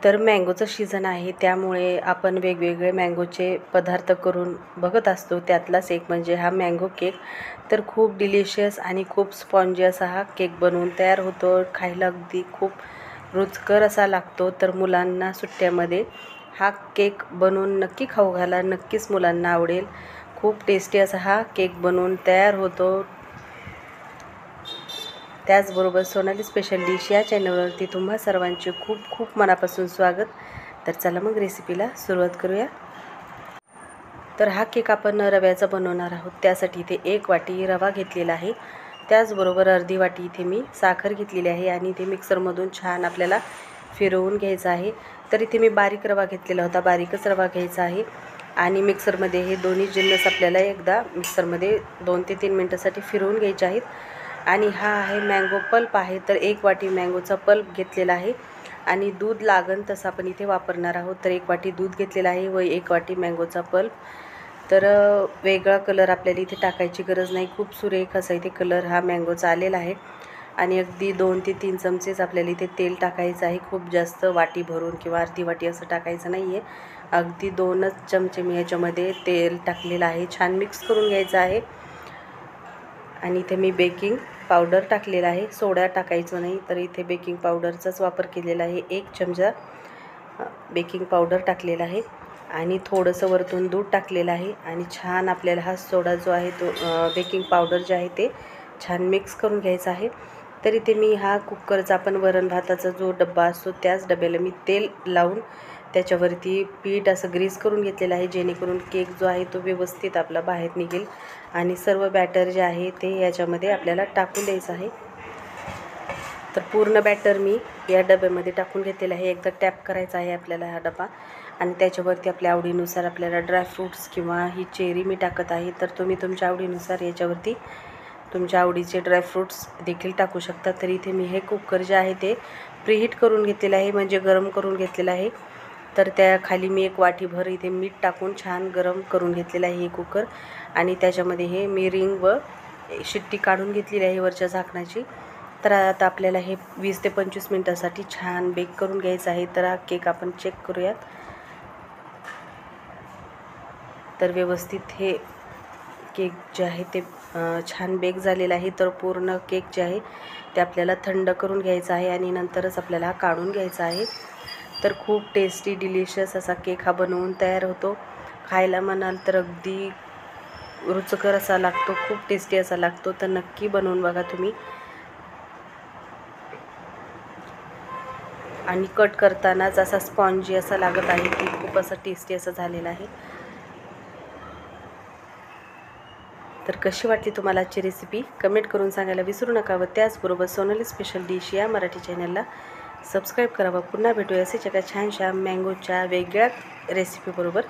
तर मँगोचं सीझन आहे, त्यामुळे आपण वेगवेगळे मँगोचे पदार्थ करून बघत असतो. त्यातलाच एक म्हणजे हा मँगो केक. तर खूप डिलिशियस आणि खूप स्पॉन्जी असा हा केक बनवून तयार होतो. खायला अगदी खूप रुचकर असा लागतो. तर मुलांना सुट्ट्यामध्ये हा केक बनवून नक्की खाऊ घाला, नक्कीच मुलांना आवडेल. खूप टेस्टी असा हा केक बनवून तयार होतो. त्याचबरोबर सोनाली स्पेशल डिश या चॅनलवरती तुम्हा सर्वांचे खूप खूप मनापासून स्वागत. तर चला मग रेसिपीला सुरुवात करूया. तर हा केक आपण रव्याचा बनवणार आहोत. त्यासाठी इथे 1 वाटी रवा घेतलेला आहे. त्याचबरोबर अर्धी वाटी इथे मी साखर घेतलेली आहे आणि इथे मिक्सरमधून छान आपल्याला फिरवून घ्यायचं आहे. तर इथे मी बारीक रवा घेतलेला होता, बारीकच रवा घ्यायचा आहे आणि मिक्सरमध्ये हे दोन्ही जिन्नस आपल्याला एकदा मिक्सरमध्ये 2 ते 3 मिनटासाठी फिरवून घ्यायचे आहेत. आणि हा आहे मँगो पल्प आहे. तर 1 वाटी मँगोचा पल्प घेतलेला आहे आणि दूध लागन तसं आपण इथे वापरणार आहोत. तर 1 वाटी दूध घेतलेला आहे व 1 वाटी मँगोचा पल्प. तर वेगळा कलर आपल्याला इथे टाकायची गरज नाही. खूप सुरेख असा इथे कलर हा मँगोचा आलेला आहे. आणि अगदी 2 ते 3 चमचेच आपल्याला इथे तेल टाकायचं आहे. खूप जास्त वाटी भरून किंवा अर्धी वाटी असं टाकायचं नाही आहे. अगदी 2च चमचे मी याच्यामध्ये तेल टाकलेलं आहे. छान मिक्स करून घ्यायचं आहे. आणि इथे मी बेकिंग पावडर टाकलेला आहे, सोडा टाकायचं नाही. तर इथे बेकिंग पावडरचाच वापर केलेला आहे. 1 चमचा बेकिंग पावडर टाकलेला आहे आणि थोडंसं वरतून दूध टाकलेलं आहे. आणि छान आपल्याला हा सोडा जो आहे तो बेकिंग पावडर जे आहे ते छान मिक्स करून घ्यायचा आहे. तर इथे मी हा कुकरचा आपण वरण भाताचा जो डब्बा असतो त्याच डब्याला मी तेल लावून त्याच्यावरती पीठ असं ग्रीस करून घेतलेलं आहे, जेणेकरून केक जो आहे तो व्यवस्थित आपला बाहेर निघेल. आणि सर्व बॅटर जे आहे ते याच्यामध्ये आपल्याला टाकून द्यायचं आहे. तर पूर्ण बॅटर मी या डब्यामध्ये टाकून घेतलेला आहे. एकदा टॅप करायचा आहे आपल्याला हा डबा आणि त्याच्यावरती आपल्या आवडीनुसार आपल्याला ड्रायफ्रूट्स किंवा ही चेरी मी टाकत आहे. तर तुम्ही तुमच्या आवडीनुसार याच्यावरती तुमच्या आवडीचे ड्रायफ्रूट्स देखील टाकू शकता. तर इथे मी हे कुकर जे आहे ते प्रीहीट करून घेतलेलं आहे, म्हणजे गरम करून घेतलेलं आहे. तर त्याखाली मी 1 वाटीभर इथे मीठ टाकून छान गरम करून घेतलेलं आहे हे कुकर. आणि त्याच्यामध्ये हे मी रिंग व शिट्टी काढून घेतलेली आहे वरच्या झाकणाची. तर आता आपल्याला हे 20 ते 25 मिनटासाठी छान बेक करून घ्यायचं आहे. तर हा केक आपण चेक करूयात. तर व्यवस्थित हे केक जे आहे ते छान बेक झालेलं आहे. तर पूर्ण केक जे आहे ते आपल्याला थंड करून घ्यायचं आहे आणि नंतरच आपल्याला काढून घ्यायचा आहे. तर खूप टेस्टी डिलिशियस असा केक हा बनवून तयार होतो. खायला म्हणाल तर अगदी रुचकर असा लागतो, खूप टेस्टी असा लागतो. तर नक्की बनवून बघा तुम्ही. आणि कट करतानाच असा स्पॉन्जी असा लागत आहे की खूप असा टेस्टी असं झालेला आहे. तर कशी वाटली तुम्हाला आजची रेसिपी कमेंट करून सांगायला विसरू नका. व त्याचबरोबर सोनाली स्पेशल डिश या मराठी चॅनलला सबस्क्राईब करावं. पुन्हा भेटूया असेच एका छानशा मँगोच्या वेगळ्या रेसिपीबरोबर.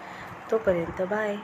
तोपर्यंत बाय.